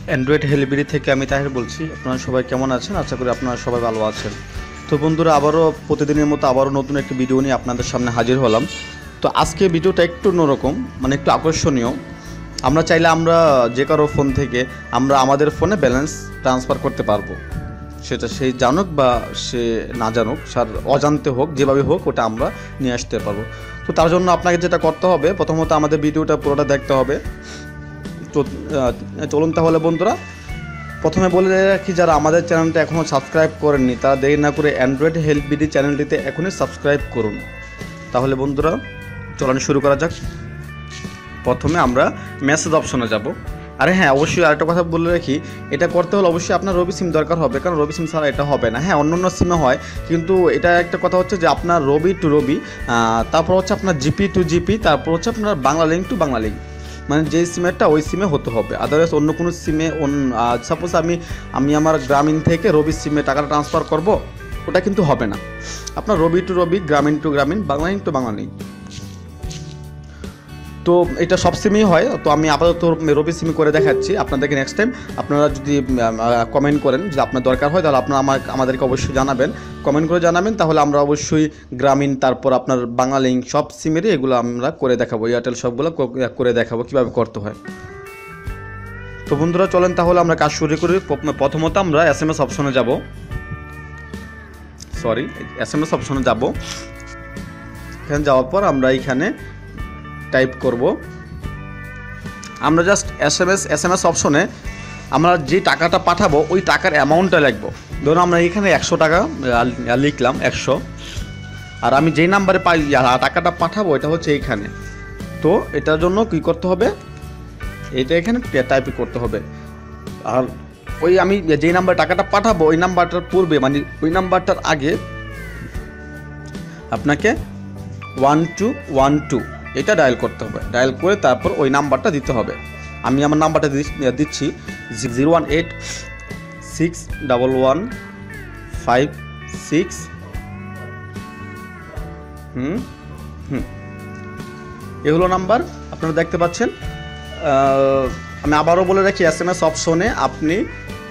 Android হেলিবিডি থেকে আমি তাহির বলছি। আপনারা সবাই কেমন আছেন? আশা করি আপনারা সবাই ভালো আছেন। তো বন্ধুরা, আবারও প্রতিদিনের মতো আবারও নতুন একটি ভিডিও নিয়ে আপনাদের সামনে হাজির হলাম। তো আজকে ভিডিওটা একটু অন্যরকম, মানে একটু আকর্ষণীয়। আমরা চাইলে আমরা যে কারো ফোন থেকে আমরা আমাদের ফোনে ব্যালেন্স ট্রান্সফার করতে পারবো, সেটা সে জানুক বা সে না জানুক, সার অজান্তে হোক, যেভাবে হোক ওটা আমরা নিয়ে আসতে পারবো। তো তার জন্য আপনাকে যেটা করতে হবে, প্রথমত আমাদের ভিডিওটা পুরোটা দেখতে হবে। তো চলুন তাহলে বন্ধুরা, প্রথমে বলে রাখি, যারা আমাদের চ্যানেলটা এখনও সাবস্ক্রাইব করেননি তারা দেরি না করে অ্যান্ড্রয়েড হেল্পবিডি চ্যানেলটিতে এখনই সাবস্ক্রাইব করুন। তাহলে বন্ধুরা চলুন শুরু করা যাক। প্রথমে আমরা মেসেজ অপশনে যাব। আরে হ্যাঁ, অবশ্যই আরেকটা কথা বলে রাখি, এটা করতে হলে অবশ্যই আপনার রবি সিম দরকার হবে, কারণ রবি সিম ছাড়া এটা হবে না। হ্যাঁ, অন্য অন্য সিমে হয়, কিন্তু এটা একটা কথা হচ্ছে যে আপনার রবি টু রবি, তারপর হচ্ছে আপনার জিপি টু জিপি, তারপর হচ্ছে আপনার Bangla link to Bangla link, মানে যেই সিমেরটা ওই সিমে হতে হবে। আদারওয়াইজ অন্য কোনো সিমে, সাপোজ আমি আমার গ্রামীণ থেকে রবি সিমে টাকাটা ট্রান্সফার করব, ওটা কিন্তু হবে না। আপনার রবি টু রবি, গ্রামীণ টু গ্রামীণ, Bangla link to Bangla link, তো এটা সব সিমেই হয়। তো আমি আপাতত রবি সিম করে দেখাচ্ছি আপনাদেরকে। নেক্সট টাইম আপনারা যদি কমেন্ট করেন যে আপনার দরকার হয়, তাহলে আপনারা আমাদেরকে অবশ্যই জানাবেন, কমেন্ট করে জানাবেন। তাহলে আমরা অবশ্যই গ্রামীণ, তারপর আপনার বাংলা লিঙ্ক, সব সিমেরই এগুলো আমরা করে দেখাবো, এয়ারটেল সবগুলো করে দেখাবো কীভাবে করতে হয়। তো বন্ধুরা চলেন তাহলে আমরা কাজ শুরু করি। প্রথমত আমরা SMS অপশনে যাব, SMS অপশনে যাব। এখানে যাওয়ার পর আমরা এইখানে টাইপ করব, আমরা জাস্ট SMS অপশনে আমরা যে টাকাটা পাঠাবো ওই টাকার অ্যামাউন্টটা লিখবো। ধরুন আমরা এখানে 100 টাকা লিখলাম, 100, আর আমি যেই নাম্বারে টাকাটা পাঠাবো এটা হচ্ছে এইখানে। তো এটার জন্য কী করতে হবে, এটা এখানে টাইপ করতে হবে। আর ওই আমি যেই নাম্বারে টাকাটা পাঠাবো ওই নাম্বারটার পূর্বে, মানে ওই নাম্বারটার আগে আপনাকে 1212 এটা ডায়াল করতে হবে। ডায়াল করে তারপর ওই নাম্বারটা দিতে হবে। আমি আমার নাম্বারটা দিচ্ছি 0186115 এ হলো নাম্বার, আপনারা দেখতে পাচ্ছেন। আমি আবারও বলে রাখি, SMS অপশনে আপনি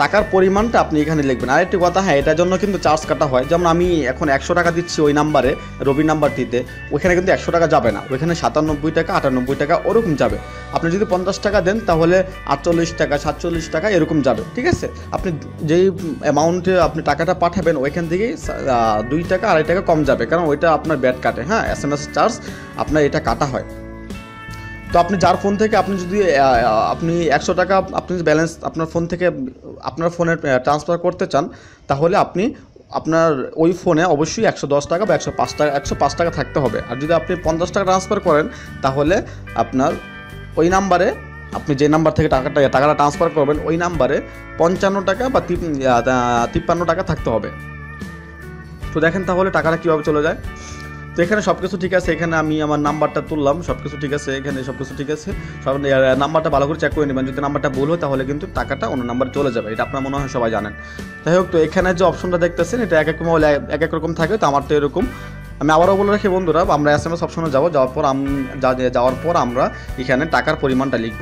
টাকার পরিমাণটা আপনি এখানে লিখবেন। আরেকটি কথা, হ্যাঁ, এটার জন্য কিন্তু চার্জ কাটা হয়। যেমন আমি এখন 100 টাকা দিচ্ছি ওই নাম্বারে, রবি নাম্বারটিতে, ওইখানে কিন্তু 100 টাকা যাবে না, ওইখানে 97 টাকা, 98 টাকা ওরকম যাবে। আপনি যদি 50 টাকা দেন তাহলে 48 টাকা, 47 টাকা এরকম যাবে, ঠিক আছে। আপনি যেই অ্যামাউন্টে আপনি টাকাটা পাঠাবেন ওইখান থেকেই 2 টাকা 2.5 টাকা কম যাবে, কারণ ওইটা আপনার ব্যাট কাটে। হ্যাঁ, SMS চার্জ আপনার এটা কাটা হয়। তো আপনি যার ফোন থেকে আপনি যদি আপনি 100 টাকা আপনি ব্যালেন্স আপনার ফোন থেকে আপনার ফোনে ট্রান্সফার করতে চান, তাহলে আপনি আপনার ওই ফোনে অবশ্যই 110 টাকা বা 105 টাকা থাকতে হবে। আর যদি আপনি 50 টাকা ট্রান্সফার করেন, তাহলে আপনার ওই নাম্বারে, আপনি যে নাম্বার থেকে টাকাটা ট্রান্সফার করবেন ওই নাম্বারে 55 টাকা বা 53 টাকা থাকতে হবে। তো দেখেন তাহলে টাকাটা কীভাবে চলে যায়। তো এখানে সব কিছু ঠিক আছে, এখানে আমি আমার নাম্বারটা তুললাম, সব কিছু ঠিক আছে, এখানে সব কিছু ঠিক আছে। সব নাম্বারটা ভালো করে চেক করে নেবেন, যদি নাম্বারটা ভুল হয় তাহলে কিন্তু টাকাটা অন্য নাম্বারে চলে যাবে, এটা আপনার মনে হয় সবাই জানেন। যাই হোক, তো এখানে যে অপশনটা দেখতেছেন এটা এক এক রকম থাকে, তো আমার তো এরকম। আমি আবারও বলে রাখি বন্ধুরা, আমরা SMS অপশনে যাওয়ার পর আমরা এখানে টাকার পরিমাণটা লিখব।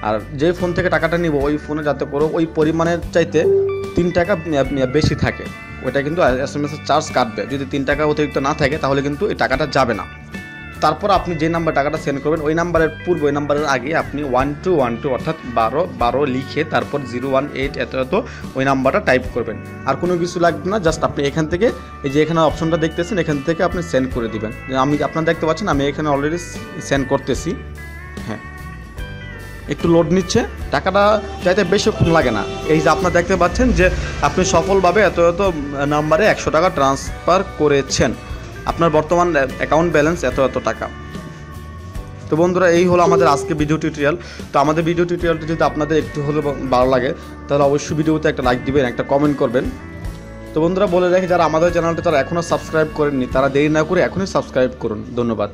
আর যে ফোন থেকে টাকাটা নিব ওই ফোনে যাতে করে ওই পরিমাণের চাইতে 3 টাকা বেশি থাকে, ওইটা কিন্তু SMS চার্জ কাটবে। যদি 3 টাকা অতিরিক্ত না থাকে তাহলে কিন্তু এই টাকাটা যাবে না। তারপর আপনি যে নাম্বার টাকাটা সেন্ড করবেন ওই নাম্বারের পূর্বে, ওই নাম্বারের আগে আপনি 1212 অর্থাৎ 12 লিখে তারপর 018 এত ওই নাম্বারটা টাইপ করবেন। আর কোনো কিছু লাগবে না, জাস্ট আপনি এখান থেকে এই যে এখানে অপশনটা দেখতেছেন এখান থেকে আপনি সেন্ড করে দিবেন। আমি আপনারা দেখতে পাচ্ছেন আমি এখানে অলরেডি সেন্ড করতেছি। হ্যাঁ, একটু লোড নিচ্ছে, টাকাটা চাইতে বেশিক্ষণ লাগে না। এই যে আপনারা দেখতে পাচ্ছেন যে আপনি সফলভাবে এত নাম্বারে 100 টাকা ট্রান্সফার করেছেন, আপনার বর্তমান অ্যাকাউন্ট ব্যালেন্স এত টাকা। তো বন্ধুরা, এই হলো আমাদের আজকে ভিডিও টিউটোরিয়াল। তো আমাদের ভিডিও টিউটোরিয়ালটা যদি আপনাদের একটু হলেও ভালো লাগে তাহলে অবশ্যই ভিডিওতে একটা লাইক দিবেন, একটা কমেন্ট করবেন। তো বন্ধুরা বলে রাখি, যারা আমাদের চ্যানেলটা তারা এখনও সাবস্ক্রাইব করেননি তারা দেরি না করে এখনই সাবস্ক্রাইব করুন। ধন্যবাদ।